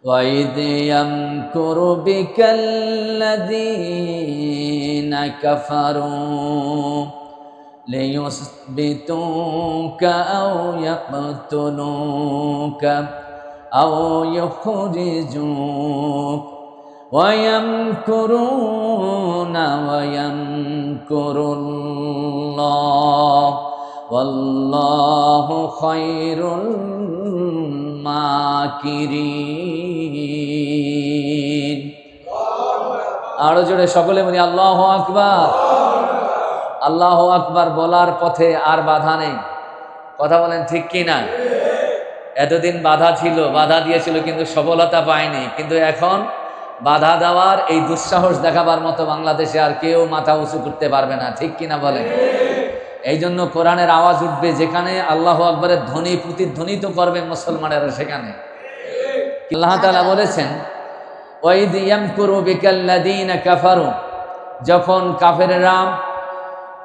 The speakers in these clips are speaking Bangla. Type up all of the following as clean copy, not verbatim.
وَإِذْ يَمْكُرُ بِكَ الَّذِينَ كَفَرُوا لِيُثْبِتُوكَ أَوْ يَقْتُلُوكَ أَوْ يُخْرِجُوكَ وَيَمْكُرُونَ وَيَمْكُرُ اللَّهُ وَاللَّهُ خَيْرُ الْمَاكِرِينَ। আরো জোরে সকলে বলি আল্লাহু আকবার। আল্লাহু আকবার বলার পথে আর বাধা নেই। কথা বলেন ঠিক কি না? এতদিন বাধা ছিল, বাধা দিয়েছিল কিন্তু সফলতা পায়নি, কিন্তু এখন বাধা দেওয়ার এই দুঃসাহস দেখাবার মতো বাংলাদেশে আর কেউ মাথা উঁচু করতে পারবে না, ঠিক কিনা বলেন? এই জন্য কোরআনের আওয়াজ উঠবে যেখানে, আল্লাহু আকবারের ধ্বনি প্রতিধ্বনিত করবে মুসলমানেরা সেখানে। আল্লাহ তাআলা বলেছেন ওয়াইদ ইয়ামকুরু বিকাল্লাযীনা কাফারু, যখন কাফেরেরা,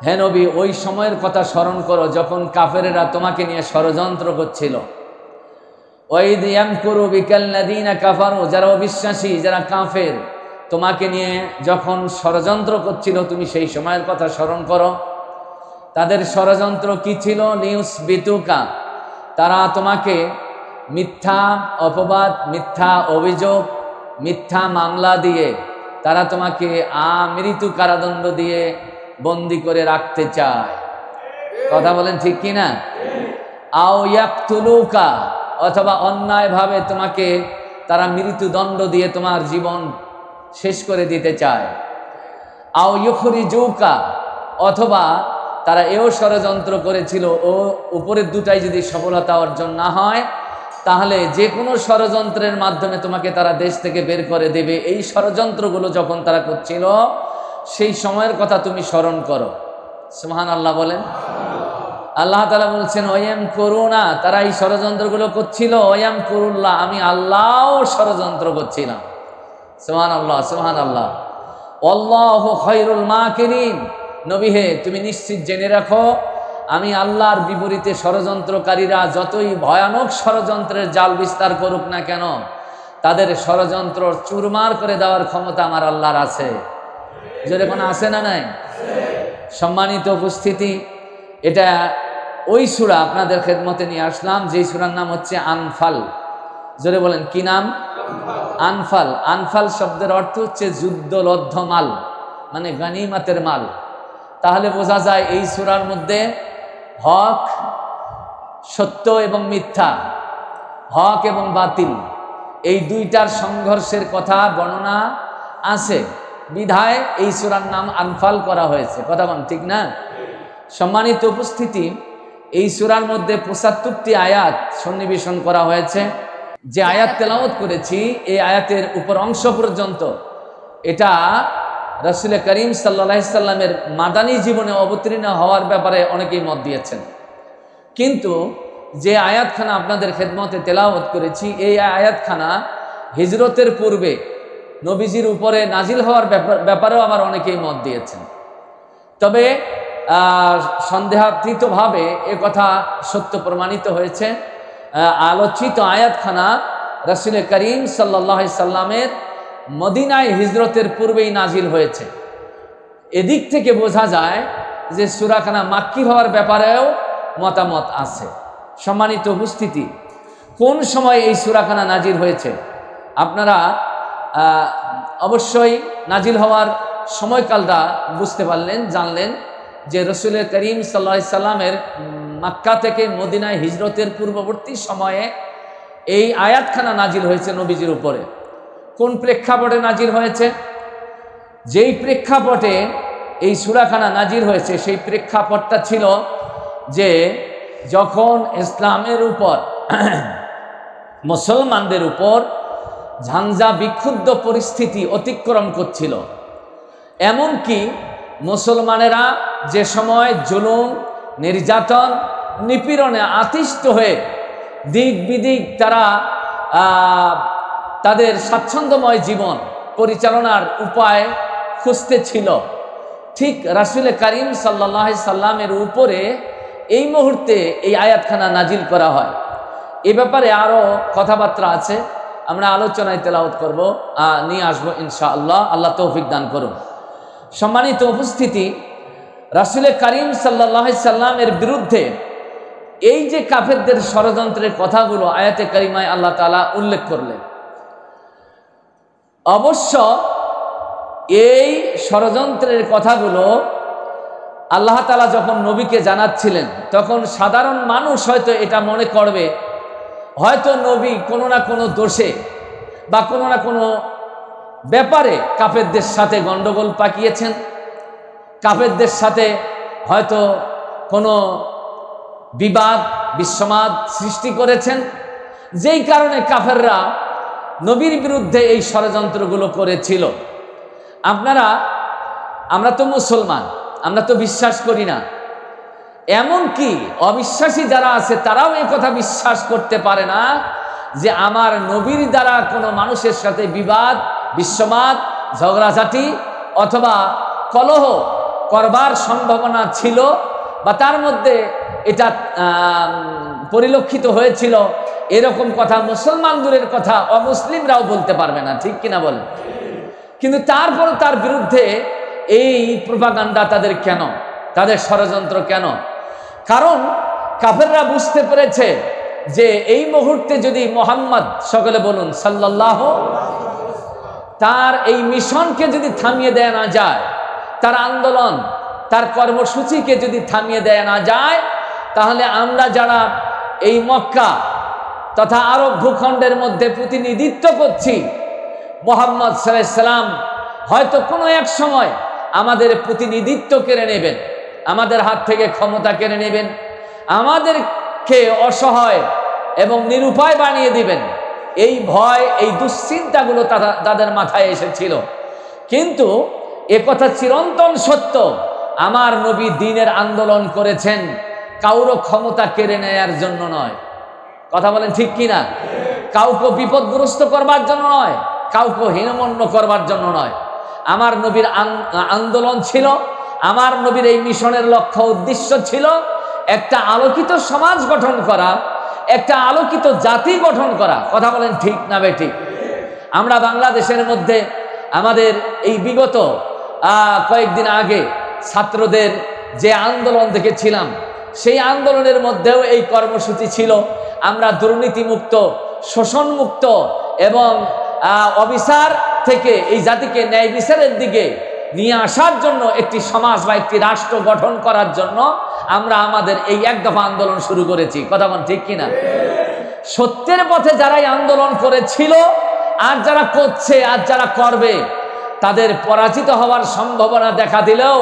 হে নবী ওই সময়ের কথা স্মরণ করো যখন কাফেরেরা তোমাকে নিয়ে ষড়যন্ত্র করছিল। ওয়াইদ ইয়ামকুরু বিকাল্লাযীনা কাফারু, যারা অবিশ্বাসী, যারা কাফের, তোমাকে নিয়ে যখন ষড়যন্ত্র করছিল তুমি সেই সময়ের কথা স্মরণ করো। তাদের ষড়যন্ত্র কি ছিল? লিউসবিতুকা, তারা তোমাকে মিথ্যা অপবাদ, মিথ্যা অভিযোগ, মিথ্যা মামলা দিয়ে তারা তোমাকে আমৃত্যু কারাদণ্ড দিয়ে বন্দি করে রাখতে চায়। কথা বলেন ঠিক কিনা? আও ইয়াকতুলুকা, অথবা অন্যায়ভাবে তোমাকে তারা মৃত্যুদণ্ড দিয়ে তোমার জীবন শেষ করে দিতে চায়। আও ইউখরিজুকা, অথবা তারা এও ষড়যন্ত্র করেছিল ও উপরের দুটাই যদি সফলতা অর্জন না হয় তাহলে যে কোনো ষড়যন্ত্রের মাধ্যমে তোমাকে তারা দেশ থেকে বের করে দেবে। এই ষড়যন্ত্রগুলো যখন তারা করছিল সেই সময়ের কথা তুমি স্মরণ করো। সুবহানাল্লাহ বলেন। আল্লাহ তাআলা বলছেন ওয়ায়াম করুনা, তারা এই ষড়যন্ত্রগুলো করছিল। ওয়ায়াম কুরুল্লাহ, আমি আল্লাহও ষড়যন্ত্র করছিলাম। সুবহানাল্লাহ সুবহানাল্লাহ। আল্লাহু খায়রুল মাকিরিন, নবী হে তুমি নিশ্চিত জেনে রাখো আমি আল্লাহর বিপরীতে ষড়যন্ত্রকারীরা যতই ভয়ানক ষড়যন্ত্রের জাল বিস্তার করুক না কেন, তাদের ষড়যন্ত্র চুরমার করে দেওয়ার ক্ষমতা আমার আল্লাহর আছে। জোরে কোনো আছে না নাই? সম্মানিত উপস্থিতি, এটা ওই সূরা আপনাদের খেদমতে নিয়ে আসলাম যেই সূরার নাম হচ্ছে আনফাল। জোরে বলেন কি নাম? আনফাল। আনফাল শব্দের অর্থ হচ্ছে যুদ্ধলব্ধ মাল, মানে গনিমতের মাল। তাহলে বোঝা যায় এই সূরার মধ্যে হক, সত্য এবং মিথ্যা, হক এবং বাতিল, এই দুইটার সংঘর্ষের কথা বর্ণনা আছে, বিধায় এই সূরার নাম আনফাল করা হয়েছে। কথা বলেন ঠিক না? সম্মানিত উপস্থিতি, এই সূরার মধ্যে ৭৫টি আয়াত সন্নিবেশন করা হয়েছে। যে আয়াত তেলাওয়াত করেছি এই আয়াতের উপর অংশ পর্যন্ত এটা রাসূল করিম সাল্লাল্লাহু আলাইহি সাল্লামের মাদানী জীবনে অবতীর্ণ হওয়ার ব্যাপারে অনেকেই মত দিয়েছেন, কিন্তু যে আয়াতখানা আপনাদের খেদমতে তেলাওয়াত করেছি এই আয়াতখানা হিজরতের পূর্বে নবীজির উপরে নাজিল হওয়ার ব্যাপারেও আবার অনেকেই মত দিয়েছেন। তবে সন্দেহাতীতভাবে এ কথা সত্য প্রমাণিত হয়েছে। আলোচিত আয়াতখানা রাসূল করিম সাল্লাল্লাহু আলাইহি সাল্লামের মদিনায় হিজরতের পূর্বেই নাজিল হয়েছে। এদিক থেকে বোঝা যায় যে সূরাখানা মাক্কি হওয়ার ব্যাপারেও মতামত আছে। সম্মানিত উপস্থিতি, কোন সময় এই সূরাখানা নাজিল হয়েছে আপনারা অবশ্যই নাজিল হওয়ার সময়কালটা বুঝতে পারলেন, জানলেন যে রাসূল করিম সাল্লাল্লাহু আলাইহি সাল্লামের মক্কা থেকে মদিনায় হিজরতের পূর্ববর্তী সময়ে এই আয়াতখানা নাজিল হয়েছে নবীজির উপরে। কোন প্রেক্ষাপটে নাজিল হয়েছে? যেই প্রেক্ষাপটে এই সূরাখানা নাজিল হয়েছে সেই প্রেক্ষাপটটা ছিল যে যখন ইসলামের উপর মুসলমানদের উপর ঝঞ্ঝা বিক্ষুব্ধ পরিস্থিতি অতিক্রম করছিল, এমনকি মুসলমানেরা যে সময় জুলুম, নির্যাতন, নিপীড়নে আতিষ্ঠ হয়ে দিক বিদিক তারা তাদের স্বাচ্ছন্দ্যময় জীবন পরিচালনার উপায় খুঁজতে ছিল, ঠিক রাসূল করিম সাল্লাল্লাহু আলাইহি সাল্লামের উপরে এই মুহূর্তে এই আয়াতখানা নাজিল করা হয়। এ ব্যাপারে আরও কথাবার্তা আছে। আমরা আলোচনায় তেলাওয়াত করব, নিয়ে আসবো ইনশাআল্লাহ। আল্লাহ তৌফিক দান করুন। সম্মানিত উপস্থিতি, রাসূল করিম সাল্লাল্লাহু আলাইহি সাল্লামের বিরুদ্ধে এই যে কাফেরদের ষড়যন্ত্রের কথাগুলো আয়াতে কারিমায় আল্লাহ তাআলা উল্লেখ করলেন, অবশ্য এই ষড়যন্ত্রের কথাগুলো আল্লাহ তাআলা যখন নবীকে জানাচ্ছিলেন, তখন সাধারণ মানুষ হয়তো এটা মনে করবে হয়তো নবী কোনো না কোনো দোষে বা কোনো না কোনো ব্যাপারে কাফেরদের সাথে গন্ডগোল পাকিয়েছেন, কাফেরদের সাথে হয়তো কোনো বিবাদ বিসম্বাদ সৃষ্টি করেছেন, যেই কারণে কাফেররা নবীর বিরুদ্ধে এই ষড়যন্ত্রগুলো করেছিল। আমরা তো মুসলমান, আমরা তো বিশ্বাস করি না, এমনকি অবিশ্বাসী যারা আছে তারাও এই কথা বিশ্বাস করতে পারে না যে আমার নবীর দ্বারা কোনো মানুষের সাথে বিবাদ বিসম্বাদ ঝগড়াঝাটি অথবা কলহ করবার সম্ভাবনা ছিল বা তার মধ্যে এটা পরিলক্ষিত হয়েছিল, এরকম কথা মুসলমান দূরের কথা অমুসলিমরাও বলতে পারবে না, ঠিক কিনা বলেন? কিন্তু তারপরও তার বিরুদ্ধে এই প্রোপাগান্ডা তাদের কেন, তাদের ষড়যন্ত্র কেন? কারণ কাফেররা বুঝতে পেরেছে যে এই মুহূর্তে যদি মুহাম্মদ, সকলে বলুন সাল্লাল্লাহু, তার এই মিশনকে যদি থামিয়ে দেয়া না যায়, তার আন্দোলন তার কর্মসূচিকে যদি থামিয়ে দেয়া না যায়, তাহলে আমরা যারা এই মক্কা তথা আরব ভূখণ্ডের মধ্যে প্রতিনিধিত্ব করছি, মুহাম্মদ সাল্লাল্লাহু আলাইহি সাল্লাম হয়তো কোনো এক সময় আমাদের প্রতিনিধিত্ব কেড়ে নেবেন, আমাদের হাত থেকে ক্ষমতা কেড়ে নেবেন, আমাদেরকে অসহায় এবং নিরুপায় বানিয়ে দিবেন। এই ভয়, এই দুশ্চিন্তাগুলো তাদের মাথায় এসেছিল। কিন্তু একথা চিরন্তন সত্য, আমার নবী দ্বীনের আন্দোলন করেছেন কাউরো ক্ষমতা কেড়ে নেয়ার জন্য নয়। কথা বলেন ঠিক কিনা? কাউকে বিপদগ্রস্ত করবার জন্য নয়, কাউকে হীনমন্য করবার জন্য নয়। আমার নবীর আন্দোলন ছিল, আমার নবীর এই মিশনের লক্ষ্য উদ্দেশ্য ছিল একটা আলোকিত সমাজ গঠন করা, একটা আলোকিত জাতি গঠন করা। কথা বলেন ঠিক না বেঠিক? আমরা বাংলাদেশের মধ্যে আমাদের এই বিগত কয়েকদিন আগে ছাত্রদের যে আন্দোলন দেখেছিলাম, সেই আন্দোলনের মধ্যেও এই কর্মসূচি ছিল আমরা দুর্নীতিমুক্ত, শোষণমুক্ত এবং অবিচার থেকে এই জাতিকে ন্যায় বিচারের দিকে নিয়ে আসার জন্য একটি সমাজ বা একটি রাষ্ট্র গঠন করার জন্য আমরা আমাদের এই এক দফা আন্দোলন শুরু করেছি। কথা বলেন ঠিক কিনা? সত্যের পথে যারাই আন্দোলন করেছিল আর যারা করছে আর যারা করবে, তাদের পরাজিত হওয়ার সম্ভাবনা দেখা দিলেও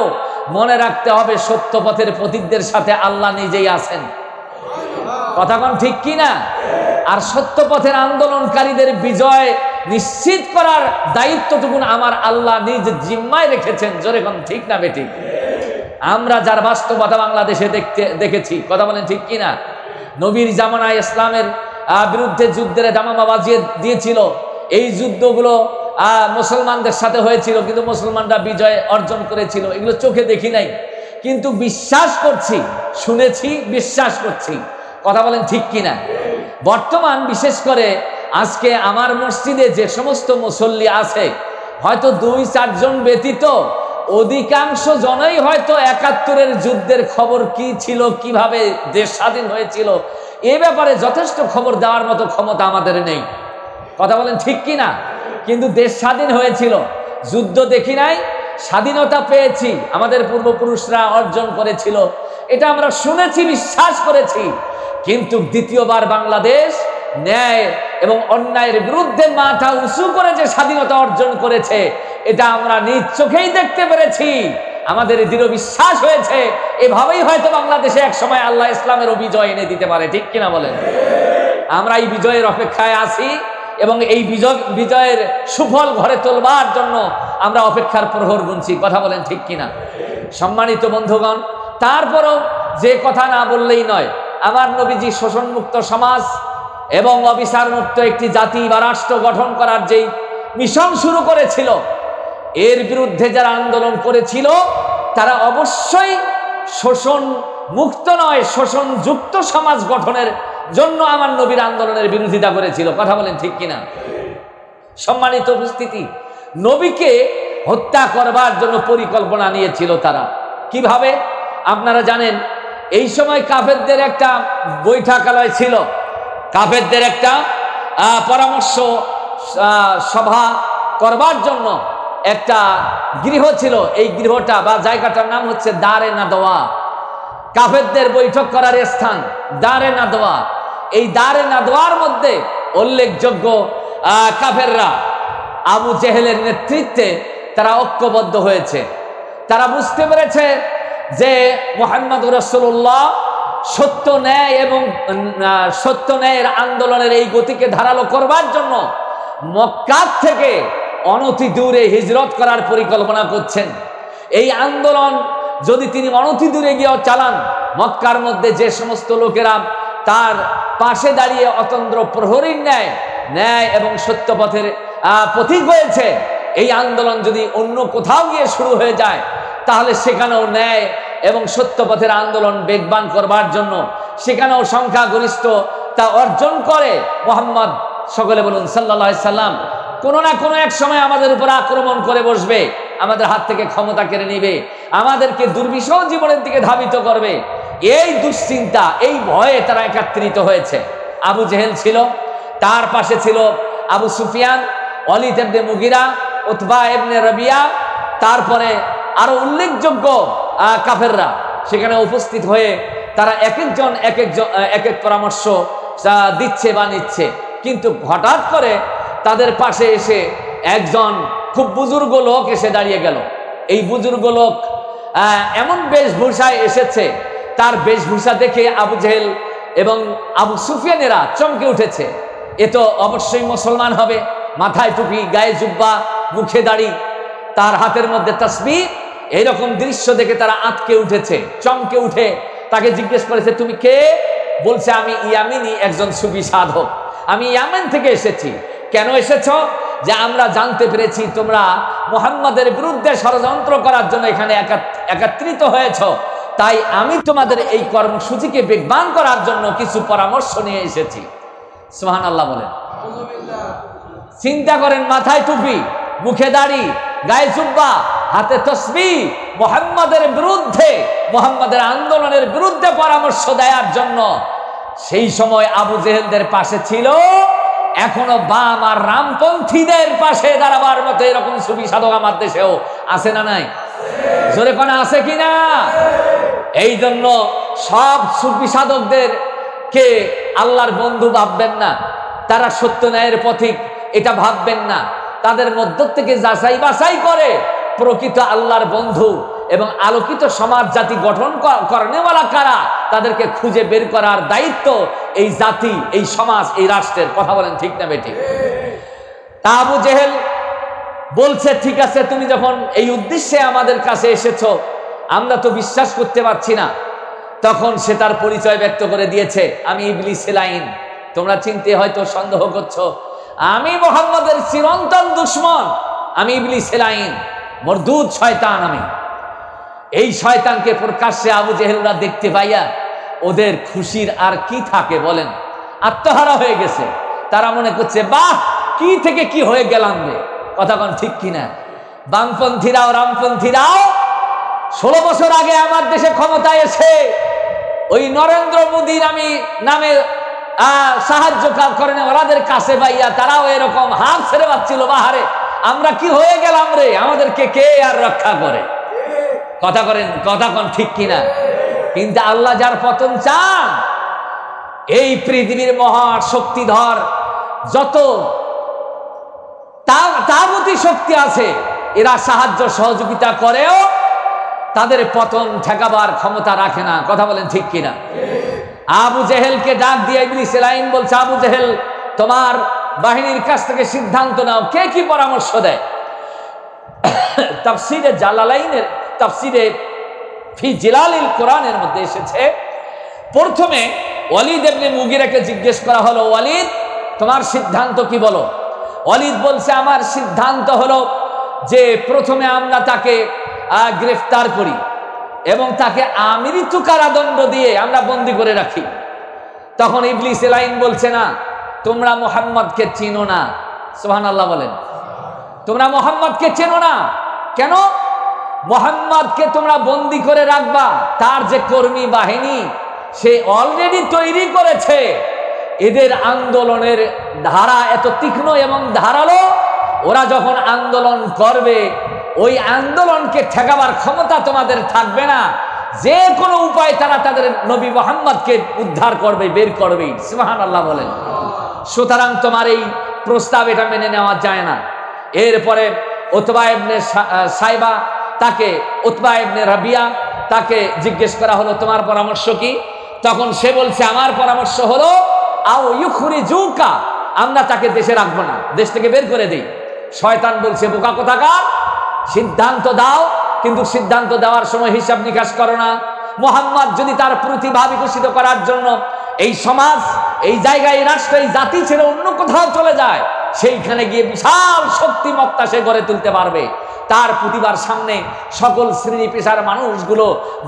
মনে রাখতে হবে সত্য পথের পথিকদের সাথে আল্লাহ নিজেই আছেন। কথা কোন ঠিক কিনা? আর সত্য পথের আন্দোলনকারীদের বিজয় নিশ্চিত করার দায়িত্বটুকু আমার আল্লাহ নিজ জিম্মায় রেখেছেন। জোরে কোন ঠিক না বেঠিক? আমরা যার বাস্তবতা বাংলাদেশে দেখেছি, কথা বলেন ঠিক কিনা? নবীর জামানায় ইসলামের বিরুদ্ধে যুদ্ধের দামামা বাজিয়ে দিয়েছিল। এই যুদ্ধগুলো মুসলমানদের সাথে হয়েছিল, কিন্তু মুসলমানরা বিজয় অর্জন করেছিল। এগুলো চোখে দেখি নাই, কিন্তু বিশ্বাস করছি, শুনেছি, বিশ্বাস করছি। কথা বলেন ঠিক কিনা? বর্তমান বিশেষ করে আজকে আমার মসজিদে যে সমস্ত মুসল্লি আছে, হয়তো 2-4 জন ব্যতীত অধিকাংশ জনই হয়তো 71-এর যুদ্ধের খবর কি ছিল, কিভাবে দেশ স্বাধীন হয়েছিল, এ ব্যাপারে যথেষ্ট খবর দেওয়ার মতো ক্ষমতা আমাদের নেই। কথা বলেন ঠিক কিনা? কিন্তু দেশ স্বাধীন হয়েছিল, যুদ্ধ দেখি নাই, স্বাধীনতা পেয়েছি, আমাদের পূর্বপুরুষরা অর্জন করেছিল, এটা আমরা শুনেছি, বিশ্বাস করেছি। কিন্তু দ্বিতীয়বার বাংলাদেশ ন্যায় এবং অন্যায়ের বিরুদ্ধে মাথা উঁচু করে যে স্বাধীনতা অর্জন করেছে, এটা আমরা নিজ চোখেই দেখতে পেরেছি। আমাদের দৃঢ় বিশ্বাস হয়েছে এভাবেই হয়তো বাংলাদেশে এক সময় আল্লাহ ইসলামের বিজয় এনে দিতে পারে। ঠিক কিনা বলেন? আমরা এই বিজয়ের অপেক্ষায় আছি এবং এই বিজয়ের সুফল ঘরে তোলবার জন্য আমরা অপেক্ষার প্রহর গুনছি। কথা বলেন ঠিক কিনা? সম্মানিত বন্ধুগণ, তারপরও যে কথা না বললেই নয়, আমার নবীজি শোষণমুক্ত সমাজ এবং অবিচার মুক্ত একটি জাতি বা রাষ্ট্র গঠন করার যেই মিশন শুরু করেছিল, এর বিরুদ্ধে যারা আন্দোলন করেছিল তারা অবশ্যই শোষণ মুক্ত নয়, শোষণ যুক্ত সমাজ গঠনের জন্য আমার নবীর আন্দোলনের বিরোধিতা করেছিল। কথা বলেন ঠিক কিনা? সম্মানিত উপস্থিতি, নবীকে হত্যা করবার জন্য পরিকল্পনা নিয়েছিল তারা। কিভাবে? আপনারা জানেন, এই সময় কাফেরদের একটা বৈঠকালয় ছিল, কাফেরদের একটা পরামর্শ সভা করবার জন্য একটা গৃহ ছিল। এই গৃহটা বা জায়গাটার নাম হচ্ছে দারে নাদওয়া, কাফেরদের বৈঠক করার স্থান দারে নাদওয়া। এই দারে নাদওয়ার মধ্যে উল্লেখযোগ্য কাফেররা আবু জেহেলের নেতৃত্বে তারা ঐক্যবদ্ধ হয়েছে। তারা বুঝতে পেরেছে যে মুহাম্মদ রাসূলুল্লাহ সত্য ন্যায় এবং সত্য ন্যায়ের আন্দোলনের এই গতিকে ধারালো করবার জন্য মক্কা থেকে অনতি দূরে হিজরত করার পরিকল্পনা করছেন। এই আন্দোলন যদি তিনি অনতি দূরে গিয়েও চালান, মক্কার মধ্যে যে সমস্ত লোকেরা তার পাশে দাঁড়িয়ে অতন্দ্র প্রহরীর ন্যায় এবং সত্য পথের পথিক হয়েছে, এই আন্দোলন যদি অন্য কোথাও গিয়ে শুরু হয়ে যায়, তাহলে সেখানেও ন্যায় এবং সত্য পথের আন্দোলন বেগবান করবার জন্য সেখানেও সংখ্যাগরিষ্ঠতা অর্জন করে মুহাম্মদ, সকলে বলুন সাল্লাল্লাহু আলাইহি সাল্লাম, কোনো না কোনো এক সময় আমাদের উপর আক্রমণ করে বসবে, আমাদের হাত থেকে ক্ষমতা কেড়ে নিবে, আমাদেরকে দুর্বিষহ জীবনের দিকে ধাবিত করবে। এই দুশ্চিন্তা, এই ভয়ে তারা একত্রিত হয়েছে। আবু জেহেল ছিল, তার পাশে ছিল আবু সুফিয়ান, ওয়ালিদ ইবনে মুগিরা, উতবা ইবনে রাবিয়া, তারপরে আরো উল্লেখযোগ্য কাফেররা সেখানে উপস্থিত হয়ে তারা এক এক পরামর্শ দিচ্ছে বা নিচ্ছে। কিন্তু হঠাৎ করে তাদের পাশে এসে একজন খুব বুজুর্গ লোক এসে দাঁড়িয়ে গেল। এই বুজুর্গ লোক এমন বেশভূষায় এসেছে, তার বেশভূষা দেখে আবু জেহেল এবং আবু সুফিয়ানেরা চমকে উঠেছে। এ তো অবশ্যই মুসলমান হবে, মাথায় টুপি, গায়ে জুব্বা, মুখে দাড়ি, তার হাতের মধ্যে তাসবিহ। এইরকম দৃশ্য দেখে তারা আঁতকে উঠেছে, চমকে উঠে তাকে জিজ্ঞেস করেছে, তুমি কে? বলছে, আমি ইয়ামিনী, একজন সুফি সাধক, আমি ইয়ামেন থেকে এসেছি। কেন এসেছ? যে আমরা জানতে পেরেছি তোমরা মুহাম্মাদের বিরুদ্ধে ষড়যন্ত্র করার জন্য এখানে একত্রিত হয়েছ, তাই আমি তোমাদের এই কর্মসূচিকে বেগবান করার জন্য কিছু পরামর্শ নিয়ে এসেছি। সুবহানাল্লাহ বলেন। চিন্তা করেন, মাথায় টুপি, মুখে দাড়ি, গায়ে জুব্বা, হাতে তাসবিহ, মুহাম্মাদের বিরুদ্ধে, মুহাম্মাদের আন্দোলনের বিরুদ্ধে পরামর্শ দেওয়ার জন্য। সেই সময় আবু জেহেলদের পাশে ছিল এখনো বাম আর রামপন্থীদের পাশে দাঁড়াবার মতো এরকম সুফি সাধক আমার দেশেও আছে না নাই? জোরে কোন আছে কিনা? এই জন্য সব সুফি সাধকদের কে আল্লাহর বন্ধু ভাববেন না, তারা সত্য ন্যায়ের পথিক এটা ভাববেন না। তাদের মধ্য থেকে যাচাই বাছাই করে প্রকৃত আল্লাহর বন্ধু এবং আলোকিত সমাজ জাতি গঠন করেনেওয়ালা কারা, তাদেরকে খুঁজে বের করার দায়িত্ব এই জাতি, এই সমাজ, এই রাষ্ট্রের। কথা বলেন ঠিক না বেঠিক? তা আবু জেহেল বলছে, ঠিক আছে, তুমি যখন এই উদ্দেশ্যে আমাদের কাছে এসেছো, আমরা তো বিশ্বাস করতে পারছি না। তখন সে তার পরিচয় ব্যক্ত করে দিয়েছে, আমি ইবলিস লাইন। তোমরা চিনতে হয়তো সন্দেহ করছো, আমি মুহাম্মাদের চিরন্তন দুশমন, আমি ইবলিস লাইন, মরদুদ শয়তান আমি। এই শয়তানকে প্রকাশ্যে আবু জেহেলরা দেখতে পাইয়া ওদের খুশির আর কি থাকে বলেন? আত্মহারা হয়ে গেছে। তারা মনে করছে, বাহ, কি থেকে কি হয়ে গেলাম রে। কথা কোন ঠিক কিনা? বামপন্থীরাও রামপন্থীরাও 16 বছর আগে আমার দেশে ক্ষমতায় এসে ওই নরেন্দ্র মোদীর আমি নামে সাহায্য করেন ওরাদের কাছে পাইয়া তারাও এরকম হাত ছেড়ে পাচ্ছিল বাহারে। আমরা কি হয়ে গেলাম রে, আমাদেরকে কে আর রক্ষা করে? কথা করেন, কথা কোন ঠিক কিনা? কিন্তু আল্লাহ যার পতন চান, এই পৃথিবীর মহা শক্তিধর যত তাবতী শক্তি আছে, এরা সাহায্য সহযোগিতা করেও তাদের পতন ঠেকাবার ক্ষমতা রাখে না। কথা বলেন ঠিক কিনা? আবু জেহেলকে ডাক দিয়ে ইবলিস লাইন বলছে, আবু জেহেল, তোমার বাহিনীর কাছ থেকে সিদ্ধান্ত নাও, কে কি পরামর্শ দেয়। তাফসিরে জালালাইনের তাফসিরে ফি জিলালিল কোরআনের মধ্যে এসেছে, প্রথমে ওয়ালিদ ইবনে মুগিরাকে জিজ্ঞেস করা হলো, ওয়ালিদ, তোমার সিদ্ধান্ত কি বলো? ওয়ালিদ বলছে, আমার সিদ্ধান্ত হলো যে প্রথমে আমরা তাকে গ্রেফতার করি এবং তাকে আমৃত্যু কারাদণ্ড দিয়ে আমরা বন্দী করে রাখি। তখন ইবলিস লাইন বলছে, না, তোমরা মুহাম্মদকে চিনো না, সুবহানাল্লাহ বলেন। তোমরা মুহাম্মদকে চেনো না কেন? মুহাম্মদকে তোমরা বন্দী করে রাখবা, তার যে কর্মী বাহিনী সে অলরেডি তৈরি করেছে। এদের আন্দোলনের ধারা এত তীক্ষ্ণ এবং ধারালো, ওরা যখন আন্দোলন করবে ওই আন্দোলনকে ঠেকাবার ক্ষমতা তোমাদের থাকবে না। যে কোনো উপায় তারা তাদের নবী মুহাম্মদকে উদ্ধার করবে, বের করবে। সুবহানাল্লাহ বলেন। সুতরাং তোমার এই প্রস্তাব এটা মেনে নেওয়া যায় না। এরপরে উতবা ইবনে সাইবা, তাকে উতবা ইবনে রাবিয়া, তাকে জিজ্ঞেস করা হলো তোমার পরামর্শ কি? তখন সে বলছে আমার পরামর্শ হলো আও ইউখরিজুকা, আমরা তাকে দেশে রাখবো না, দেশ থেকে বের করে দেই। শয়তান বলছে বোকা কোথাকার, সিদ্ধান্ত দাও, কিন্তু সিদ্ধান্ত দেওয়ার সময় হিসাব নিকাশ করো না। মুহাম্মদ যদি তার প্রতিভা বিকশিত করার জন্য এই সমাজ, এই জায়গায়, এই রাষ্ট্র, এই জাতি ছেড়ে অন্য কোথাও চলে যায়, সেইখানে গিয়ে বিশাল শক্তিমত্তা সে গড়ে তুলতে পারবে। তার প্রতিভার সামনে সকল শ্রেণী পেশার মানুষগুলো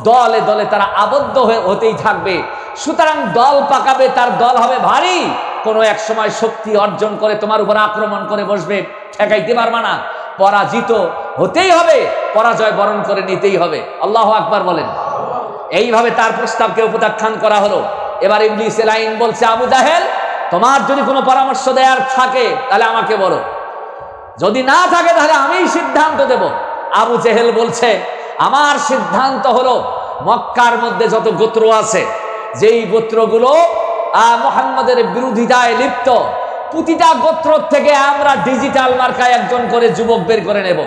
দলে দলে তারা আবদ্ধ হতেই থাকবে। সুতরাং দল পাকাবে, তার দল হবে ভারী। কোনো এক সময় শক্তি অর্জন করে তোমার উপর আক্রমণ করে বসবে, ঠেকাইতে পারবা না। পরাজিত হতেই হবে, পরাজয় বরণ করে নিতেই হবে। আল্লাহু আকবার বলেন। এইভাবে তার প্রস্তাবকে প্রত্যাখ্যান করা হলো। এবার ইবলিস লাইন বলছে আবু জাহেল, তোমার যদি কোনো পরামর্শ দেওয়ার থাকে তাহলে আমাকে বলো, যদি না থাকে তাহলে আমি সিদ্ধান্ত দেব। আবু জেহেল বলছে আমার সিদ্ধান্ত হলো মক্কার মধ্যে যত গোত্র আছে, যেই গোত্রগুলো মুহাম্মদের বিরোধিতায় লিপ্ত, প্রতিটা গোত্র থেকে আমরা ডিজিটাল মার্কায় একজন করে যুবক বের করে নেব।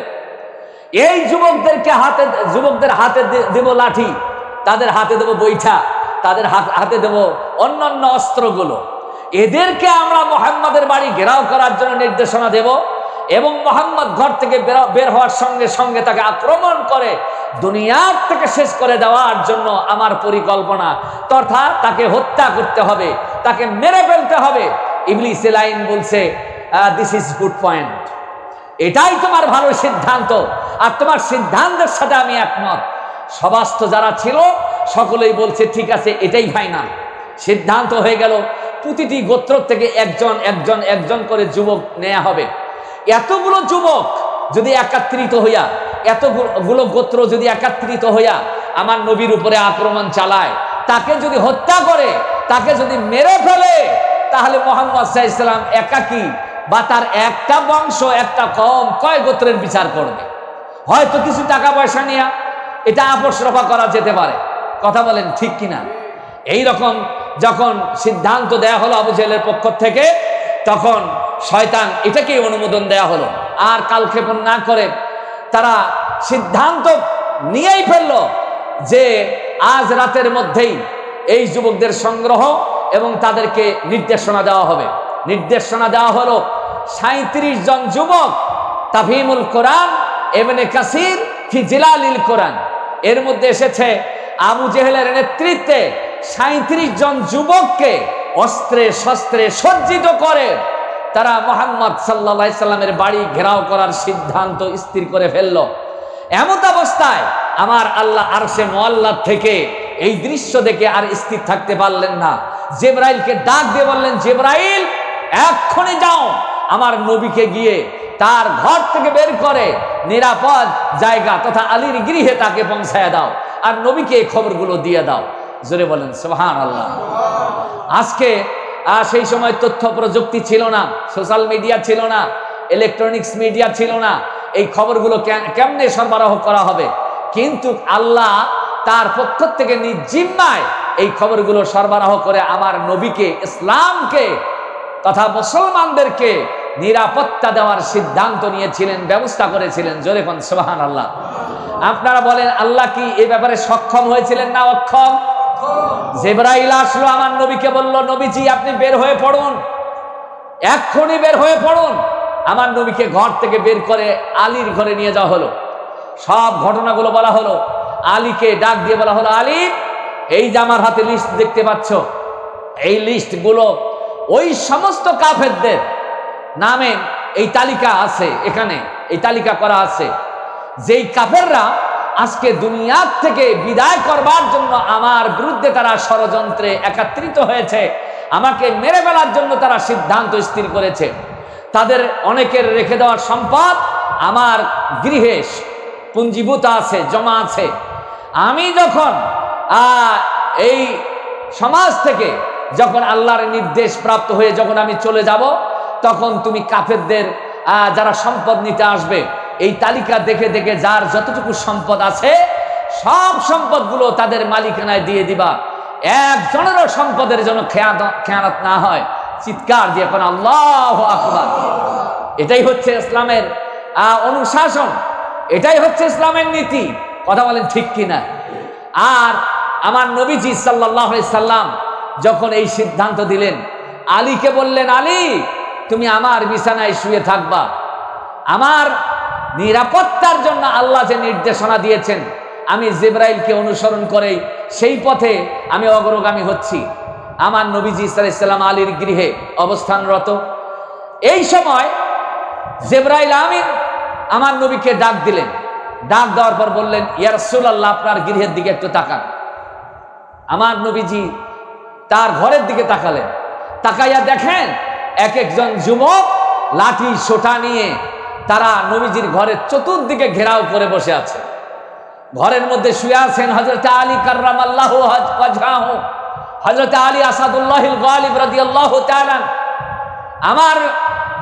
এই যুবকদের হাতে দেব লাঠি, তাদের হাতে দেব বৈঠা, তাদের হাতে দেব অন্যান্য অস্ত্রগুলো। এদেরকে আমরা মুহাম্মদের বাড়ি ঘেরাও করার জন্য নির্দেশনা দেব এবং মুহাম্মদ ঘর থেকে বের হওয়ার সঙ্গে সঙ্গে তাকে আক্রমণ করে দুনিয়ার থেকে শেষ করে দেওয়ার জন্য আমার পরিকল্পনা, তথা তাকে হত্যা করতে হবে, তাকে মেরে ফেলতে হবে। ইবলিস লাইন বলছে দিস ইজ গুড পয়েন্ট, এটাই তোমার ভালো সিদ্ধান্ত, আর তোমার সিদ্ধান্তের সাথে আমি একমত। সবাস্ত যারা ছিল সকলেই বলছে ঠিক আছে, এটাই ফাইনাল সিদ্ধান্ত হয়ে গেল। প্রতিটি গোত্র থেকে একজন একজন একজন করে যুবক নেওয়া হবে। এতগুলো যুবক যদি একত্রিত হইয়া, এতগুলো গোত্র যদি একত্রিত হইয়া আমার নবীর উপরে আক্রমণ চালায়, তাকে যদি হত্যা করে, তাকে যদি মেরে ফেলে, তাহলে মুহাম্মদ সাল্লাল্লাহু আলাইহি ওয়াসাল্লাম একাকী বা তার একটা বংশ, একটা কওম কয় গোত্রের বিচার করবে? হয়তো কিছু টাকা পয়সা নিয়ে এটা আপোষ রফা করা যেতে পারে। কথা বলেন ঠিক কিনা? এই রকম যখন সিদ্ধান্ত দেয়া হলো আবু জেহেলের পক্ষ থেকে, তখন শয়তান এটাকে অনুমোদন দেয়া হলো। আর কালক্ষেপণ না করে তারা সিদ্ধান্ত নিয়েই ফেললো যে আজ রাতের মধ্যেই এই যুবকদের সংগ্রহ এবং তাদেরকে নির্দেশনা দেওয়া হবে। নির্দেশনা দেওয়া হলো 37 জন যুবক। তাফহিমুল কোরআন, ইবনে কাসির ফি জিলালিল কোরআন, এর মধ্যে এসেছে আবু জেহেলের নেতৃত্বে 37 জন যুবককে অস্ত্রে শস্ত্রে সজ্জিত করে তারা মুহাম্মদ সাল্লাল্লাহু আলাইহি সাল্লামের বাড়ি ঘেরাও করার সিদ্ধান্ত স্থির করে ফেললো। এমত অবস্থায় আমার আল্লাহ আরশে মুআল্লা থেকে এই দৃশ্য দেখে আর স্থির থাকতে পারলেন না। জিবরাইলকে ডাক দিয়ে বললেন, জিবরাইল এক্ষুনি যাও, আমার নবীকে গিয়ে তার ঘর থেকে বের করে নিরাপদ জায়গা তথা আলীর গৃহে তাকে পৌঁছায় দাও, আর নবীকে এই খবরগুলো দিয়ে দাও। জোরে বলেন সুবহানাল্লাহ। আজকে সেই সময় তথ্য প্রযুক্তি ছিল না, সোশ্যাল মিডিয়া ছিল না, ইলেকট্রনিক্স মিডিয়া ছিল না, এই খবরগুলো কেমনে সরবরাহ করা হবে? কিন্তু আল্লাহ তার পক্ষ থেকে নিজ জিম্মায় এই খবরগুলো সরবরাহ করে আমার নবীকে, ইসলামকে তথা মুসলমানদেরকে নিরাপত্তা দেওয়ার সিদ্ধান্ত নিয়েছিলেন, ব্যবস্থা করেছিলেন। জোরে কোন সুবহানাল্লাহ। আপনারা বলেন আল্লাহ কি এই ব্যাপারে সক্ষম হয়েছিলেন না অক্ষম? জিবরাইল আসলো, আমার নবীকে বলল, নবীজি আপনি বের হয়ে পড়ুন, এক্ষুনি বের হয়ে পড়ুন। আমার নবীকে ঘর থেকে বের করে আলীর ঘরে নিয়ে যাওয়া হলো। সব ঘটনাগুলো বলা হলো। আলীকে ডাক দিয়ে বলা হলো, আলী এই যে আমার হাতে লিস্ট দেখতে পাচ্ছ, এই লিস্টগুলো ওই সমস্ত কাফেরদের নামে এই তালিকা আছে, এখানে এই তালিকা করা আছে, যেই কাফেররা আজকে দুনিয়ার থেকে বিদায় করবার জন্য আমার বিরুদ্ধে তারা ষড়যন্ত্রে একত্রিত হয়েছে, আমাকে মেরে ফেলার জন্য তারা সিদ্ধান্ত স্থির করেছে। তাদের অনেকের রেখে দেওয়ার সম্পদ আমার গৃহে পুঞ্জীভূত আছে, জমা আছে। আমি যখন এই সমাজ থেকে যখন আল্লাহর নির্দেশ প্রাপ্ত হয়ে যখন আমি চলে যাব, তখন তুমি কাফেরদের যারা সম্পদ নিতে আসবে এই তালিকা দেখে দেখে যার যতটুকু সম্পদ আছে সব সম্পদগুলো তাদের মালিকানায় দিয়ে দিবা। একজনেরও সম্পদের জন্য খেয়ানত না হয়। চিৎকার দিয়ে এখন আল্লাহু আকবার। এটাই হচ্ছে ইসলামের অনুশাসন, এটাই হচ্ছে ইসলামের নীতি। কথা বলেন ঠিক কিনা? আর আমার নবীজি সাল্লাল্লাহু আলাইহি সাল্লাম যখন এই সিদ্ধান্ত দিলেন, আলীকে বললেন, আলী তুমি আমার বিছানায় শুয়ে থাকবা। আমার নিরাপত্তার জন্য আল্লাহ যে নির্দেশনা দিয়েছেন, আমি জিবরাইলকে অনুসরণ করে সেই পথে আমি অগ্রগামী হচ্ছি। আমার নবীজি সাল্লাল্লাহু আলাইহি সাল্লাম আলীর গৃহে অবস্থানরত। এই সময় জিবরাইল আমিন আমার নবীকে ডাক দিলেন। ডাক দেওয়ার পর বললেন, ইয়া রাসূলুল্লাহ আপনার গৃহের দিকে একটু তাকান। আমার নবীজি তার ঘরের দিকে তাকালেন। তাকাইয়া দেখেন এক একজন যুবক লাঠি সোটা নিয়ে তারা নবীজির ঘরের চতুর্দিকে ঘেরাও করে বসে আছে। ঘরের মধ্যে শুয়ে আছেন হযরত আলী কাররামাল্লাহু ওয়াজহাহু, হযরত আলী আসাদুল্লাহিল গালিব রাদিয়াল্লাহু তাআলা। আমার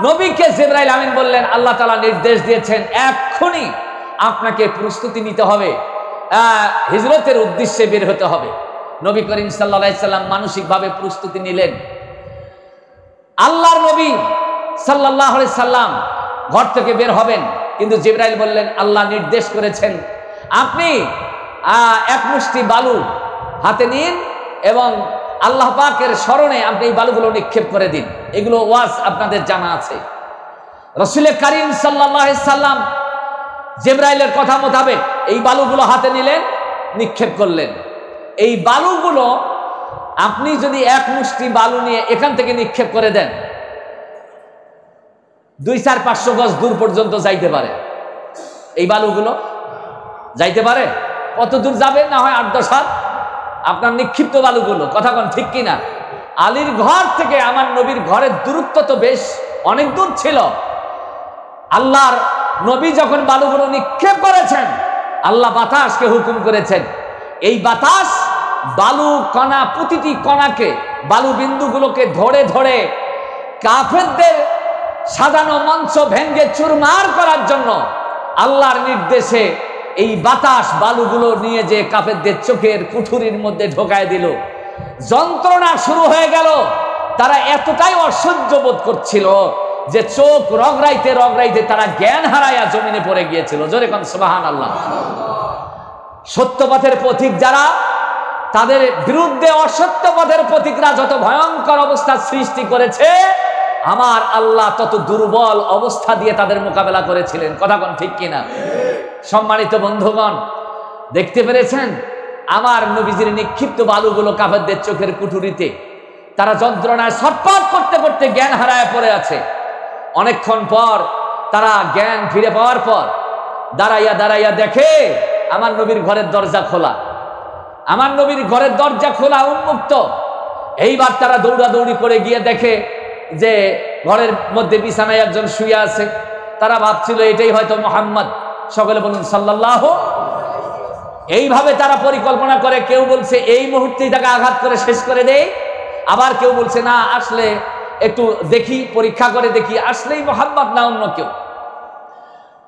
নবীকে জিবরাইল আমিন বললেন, আল্লাহ তাআলা নির্দেশ দিয়েছেন এক্ষুনি আপনাকে প্রস্তুতি নিতে হবে, হিজরতের উদ্দেশ্যে বের হতে হবে। নবী করিম সাল্লাল্লাহু আলাইহি সাল্লাম মানসিকভাবে প্রস্তুতি নিলেন। আল্লাহর নবী সাল্লাল্লাহু আলাইহি সাল্লাম ঘর থেকে বের হবেন, কিন্তু জিবরাইল বললেন, আল্লাহ নির্দেশ করেছেন আপনি এক মুষ্টি বালু হাতে নিন এবং আল্লাহ পাকের স্মরণে আপনি এই বালুগুলো নিক্ষেপ করে দিন। এগুলো ওয়াজ আপনাদের জানা আছে। রাসূল করিম সাল্লাল্লাহু আলাইহি সাল্লাম জিবরাইলের কথা মোতাবেক এই বালুগুলো হাতে নিলেন, নিক্ষেপ করলেন। এই বালুগুলো আপনি যদি এক মুষ্টি বালু নিয়ে এখান থেকে নিক্ষেপ করে দেন, 200-500 গজ দূর পর্যন্ত যাইতে পারে। এই বালুগুলো যাইতে পারে। কত দূর যাবে? না হয় 8-10 হাত আপনার নিক্ষিপ্ত বালুগুলো। কথা কোন ঠিক কিনা? আলীর ঘর থেকে আমার নবীর ঘরের দূরত্ব তো বেশ অনেক দূর ছিল। আল্লাহর নবী যখন বালুগুলো নিক্ষেপ করেছেন, আল্লাহ বাতাসকে হুকুম করেছেন, এই বাতাস বালু কণা, প্রতিটি কণাকে, বালু বিন্দুগুলোকে ধরে ধরে কাফেরদের সাজানো মঞ্চ ভেঙ্গে চুরমার করার জন্য আল্লাহর নির্দেশে এই বাতাস বালুগুলো নিয়ে যে কাফেরদের চোখের কুঠুরির মধ্যে ঢোকায় দিল। যন্ত্রণা শুরু হয়ে গেল। তারা এতটাই অসহ্য বোধ করছিল যে চোখ রগড়াইতে রগড়াইতে তারা জ্ঞান হারাইয়া জমিনে পড়ে গিয়েছিল। জোরে কোন সুবহানাল্লাহ। সত্য পথের পথিক যারা, তাদের বিরুদ্ধে অসত্য পথের পথিকরা যত ভয়ঙ্কর অবস্থা সৃষ্টি করেছে, আমার আল্লাহ তত দুর্বল অবস্থা দিয়ে তাদের মোকাবেলা করেছিলেন। কথা কোন ঠিক কিনা? সম্মানিত বন্ধুগণ, দেখতে পেরেছেন আমার নবীজির নিক্ষিপ্ত বালুগুলো কাফেরদের চোখের কুঠুরিতে। তারা যন্ত্রণায় ছটফট করতে করতে জ্ঞান হারায় পড়ে আছে। অনেকক্ষণ পর তারা জ্ঞান ফিরে পাওয়ার পর দাঁড়াইয়া দাঁড়াইয়া দেখে আমার নবীর ঘরের দরজা খোলা। আমার নবীর ঘরের দরজা খোলা, উন্মুক্ত। এইবার তারা দৌড়াদৌড়ি করে গিয়ে দেখে যে ঘরের মধ্যে বিছানায় একজন শুয়ে আছে। তারা ভাবছিল এটাই হয়তো মুহাম্মদ। সকলে বলুন সাল্লাল্লাহু। এইভাবে তারা পরিকল্পনা করে, কেউ বলছে এই মুহূর্তেই তাকে আঘাত করে শেষ করে দেয়, আবার কেউ বলছে না, আসলে একটু দেখি, পরীক্ষা করে দেখি আসলেই মুহাম্মদ না অন্য কেউ।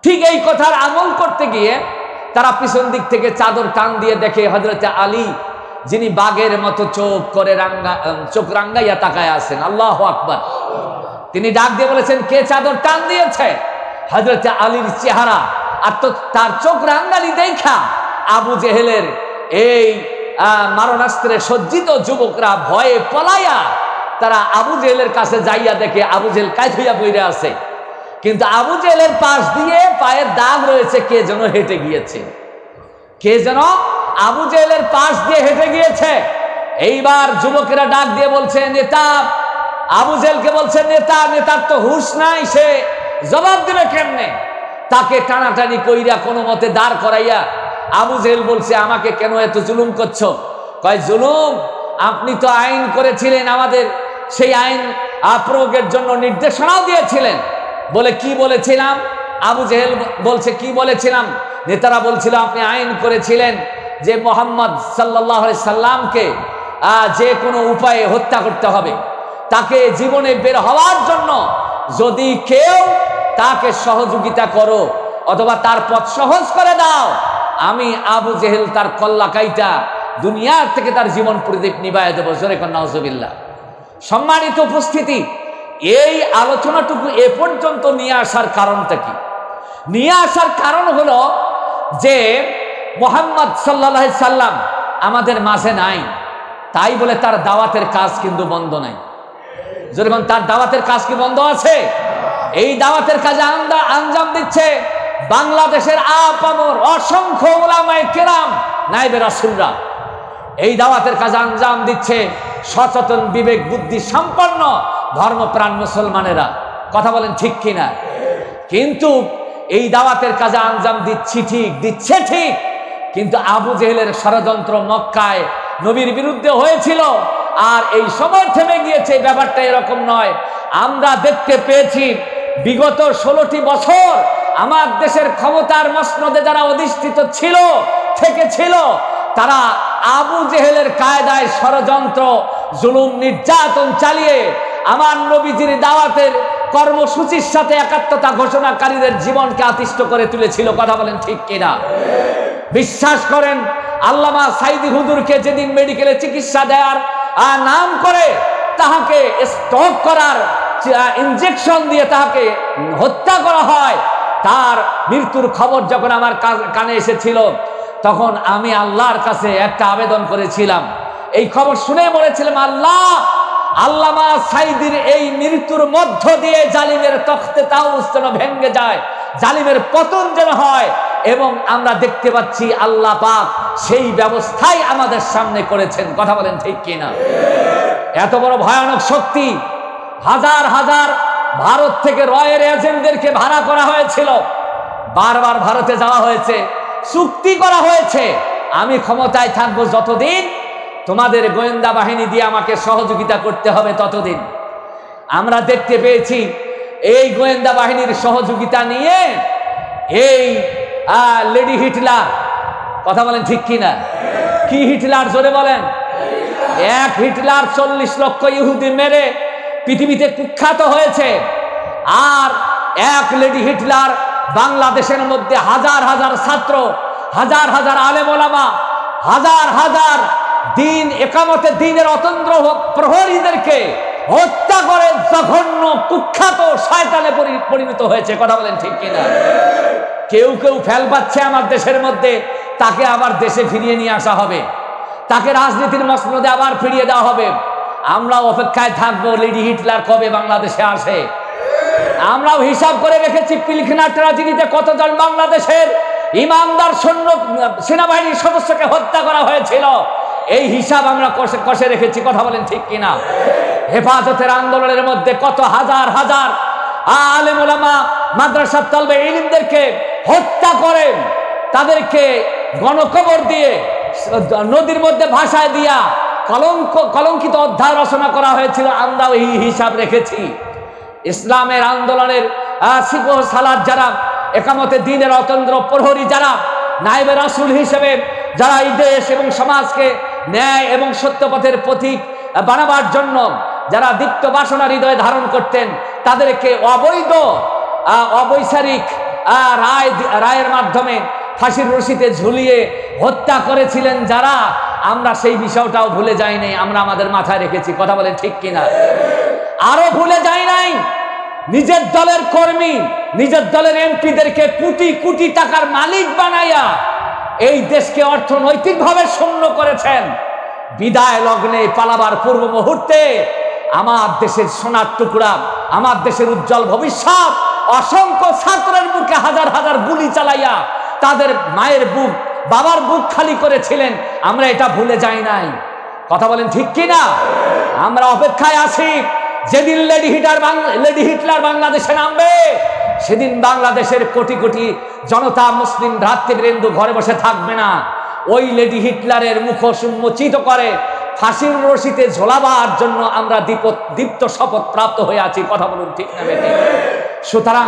ঠিক এই কথার আমল করতে গিয়ে তারা পিছন দিক থেকে চাদর টান দিয়ে দেখে হযরত আলী, যিনি বাঘের মতো চোখ রাঙ্গাইয়া তাকায় আছেন। আল্লাহু আকবার। তিনি ডাক দিয়ে বলেছেন, কে চাদর টান দিয়েছে? হযরত আলীর চেহারা আর তো তার চোখ রাঙ্গালি দেখা আবু জেহেলের এই মারণাস্ত্রে সজ্জিত যুবকরা ভয়ে পলাইয়া তারা আবু জেহেলের কাছে যাইয়া দেখে আবু জেহেল কাঁইথুইয়া পইরা আছে। কিন্তু আবু জেহেলের পাশ দিয়ে পায়ের দাগ রয়েছে, কে যেন হেঁটে গিয়েছে। কে যেন আবু জেহেলের পাশ দিয়ে হেঁটে গিয়েছে। এইবার যুবকেরা ডাক দিয়ে বলছে, নেতা। আবু জেহেলকে বলছে, নেতা, নেতার তো হুঁশ নাই, সে জবাব দিবে কেমনে? তাকে টানাটানি কইরা কোনো মতে দাঁড় করাইয়া আবু জেহেল বলছে, আমাকে কেন এত জুলুম করছো? কয়, জুলুম? আপনি তো আইন করেছিলেন, আমাদের সেই আইন প্রয়োগের জন্য নির্দেশনাও দিয়েছিলেন। বলে কি বলেছিলাম? আবু জেহেল বলছে কি বলেছিলাম? নেতারা বলছিল আপনি আইন করেছিলেন যে মোহাম্মদ সাল্লাল্লাহু আলাইহি সাল্লামকে যে কোনো উপায়ে হত্যা করতে হবে, তাকে জীবনে বের হওয়ার জন্য যদি কেউ তাকে সহযোগিতা করো অথবা তার পথ সহজ করে দাও, আমি আবু জেহেল তার কল্লা কাইটা দুনিয়ার থেকে তার জীবন প্রদীপ নিবাইয়া দেবো। জোরে কন্যা নাউজুবিল্লাহ। সম্মানিত উপস্থিতি, এই আলোচনাটুকু এ পর্যন্ত নিয়ে আসার কারণটা কি? নিয়ে আসার কারণ হলো যে মুহাম্মদ সাল্লাল্লাহু আলাইহি সাল্লাম আমাদের মাঝে নাই, তাই বলে তার দাওয়াতের কাজ কিন্তু বন্ধ নাই। যেরকম তার দাওয়াতের কাজ কি বন্ধ আছে? এই দাওয়াতের কাজে আঞ্জাম দিচ্ছে বাংলাদেশের আপামর অসংখ্য উলামায়ে কেরাম, নায়েবে রাসূলরা। এই দাওয়াতের কাজে আঞ্জাম দিচ্ছে সচেতন বিবেক বুদ্ধি সম্পন্ন ধর্মপ্রাণ মুসলমানেরা। কথা বলেন ঠিক কিনা? কিন্তু এই দাওয়াতের কাজে আঞ্জাম দিচ্ছে ঠিক, কিন্তু আবু জেহেলের ষড়যন্ত্র মক্কায় নবীর বিরুদ্ধে হয়েছিল, আর এই সময় থেমে গিয়েছে। ব্যাপারটা এরকম নয়। আমরা দেখতে পেয়েছি বিগত 16টি বছর আমার দেশের ক্ষমতার মসনদে যারা অধিষ্ঠিত ছিল তারা আবু জেহেলের কায়দায় ষড়যন্ত্র জুলুম নির্যাতন চালিয়ে আমার নবীজির দাওয়াতের কর্মসূচির সাথে একাত্মতা ঘোষণাকারীদের জীবনকে আতিষ্ঠ করে তুলেছিল। কথা বলেন ঠিক কিনা? বিশ্বাস করেন, আল্লামা সাইদি হুজুরকে যেদিন মেডিকেলে চিকিৎসা দেওয়ার নাম করে তাহাকে স্ট্রোক করার ইনজেকশন দিয়ে তাহাকে হত্যা করা হয়, তার মৃত্যুর খবর যখন আমার কানে এসেছিল, তখন আমি আল্লাহর কাছে একটা আবেদন করেছিলাম। এই খবর শুনে বলেছিলাম, আল্লামা সাইদির এই মৃত্যুর মধ্য দিয়ে জালিমের তখতে তাউস যেন ভেঙে যায়, জালিমের পতন যেন হয়। এবং আমরা দেখতে পাচ্ছি আল্লাহ পাক সেই ব্যবস্থাই আমাদের সামনে করেছেন। কথা বলেন ঠিক কিনা? এত বড় ভয়ানক শক্তি, হাজার হাজার ভারত থেকে রয়ের এজেন্টদেরকে ভাড়া করা হয়েছিল, বারবার ভারতে যাওয়া হয়েছে, চুক্তি করা হয়েছে আমি ক্ষমতায় থাকবো যতদিন তোমাদের গোয়েন্দা বাহিনী দিয়ে আমাকে সহযোগিতা করতে হবে ততদিন। আমরা দেখতে পেয়েছি এই গোয়েন্দা বাহিনীর সহযোগিতা নিয়ে এই লেডি হিটলার, কথা বলেন ঠিক কিনা? কি হিটলার? জোরে বলেন। এক হিটলার 40 লক্ষ ইহুদি মেরে পৃথিবীতে কুখ্যাত হয়েছে, আর এক লেডি হিটলার বাংলাদেশের মধ্যে হাজার হাজার ছাত্র, হাজার হাজার আলেম ওলামা, হাজার হাজার দিন একামতে দিনের অতন্দ্র প্রহরীদেরকে হত্যা করে জঘন্য কুখ্যাত শয়তানে পরিণত হয়েছে। কথা বলেন ঠিক কিনা? কেউ কেউ ফেল পাচ্ছে আমার দেশের মধ্যে, তাকে আবার দেশে ফিরিয়ে নিয়ে আসা হবে, তাকে রাজনীতির মসনদে আবার ফিরিয়ে দেওয়া হবে। আমরা অপেক্ষায় থাকবো লেডি হিটলার কবে বাংলাদেশে আসে। আমরাও হিসাব করে রেখেছি পিলখানা ট্র্যাজেডিতে কতজন বাংলাদেশের ইমানদার সৈন্য সেনাবাহিনীর সদস্যকে হত্যা করা হয়েছিল, এই হিসাব আমরা কষে রেখেছি। কথা বলেন ঠিক কিনা? হেফাজতের আন্দোলনের মধ্যে কত হাজার হাজার আলেম ওলামা মাদ্রাসা তালবে ইলমদেরকে হত্যা করেন, তাদেরকে গণকবর দিয়ে নদীর মধ্যে ভাসায় দিয়া কলঙ্কিত অধ্যায় রচনা করা হয়েছিল। আমরাও এই হিসাব রেখেছি। ইসলামের আন্দোলনের সিপাহ সালাত যারা, একামতে দ্বীনের অতন্দ্র প্রহরী যারা, নায়েবে রাসূল হিসেবে যারা এই দেশ এবং সমাজকে ন্যায় এবং সত্যপথের প্রতীক বানাবার জন্য যারা দীপ্ত বাসনা হৃদয়ে ধারণ করতেন, তাদেরকে অবৈচারিক রায়ের মাধ্যমে ফাঁসির রশিতে ঝুলিয়ে হত্যা করেছিলেন যারা, আমরা সেই বিষয়টাও ভুলে যাই নাই, আমরা আমাদের মাথায় রেখেছি। কথা বলেন ঠিক কিনা? আরো ভুলে যাই নাই নিজের দলের কর্মী, নিজের দলের এমপিদেরকে কোটি কোটি টাকার মালিক বানাইয়া এই দেশকে অর্থনৈতিকভাবে শূন্য করেছেন। বিদায় লগ্নে পালাবার পূর্ব মুহূর্তে আমার দেশের সোনার টুকরা, আমার দেশের উজ্জ্বল ভবিষ্যৎ অসংখ্য ছাত্রের বুকে হাজার হাজার গুলি চালাইয়া তাদের মায়ের বুক, বাবার বুক খালি করেছিলেন। আমরা এটা ভুলে যাই নাই। কথা বলেন ঠিক কিনা? আমরা অপেক্ষায় আছি যেদিন লেডি হিটলার বাংলাদেশে নামবে, সেদিন বাংলাদেশের কোটি কোটি জনতা, মুসলিম ভ্রাতৃবৃন্দ ঘরে বসে থাকবে না। ওই লেডি হিটলারের মুখোশ উন্মোচিত করে ফাঁসির রশিতে ঝোলাবার জন্য আমরা দীপ্ত শপথ প্রাপ্ত হয়ে আছি। কথা বলুন ঠিক না বেঠিক? সুতরাং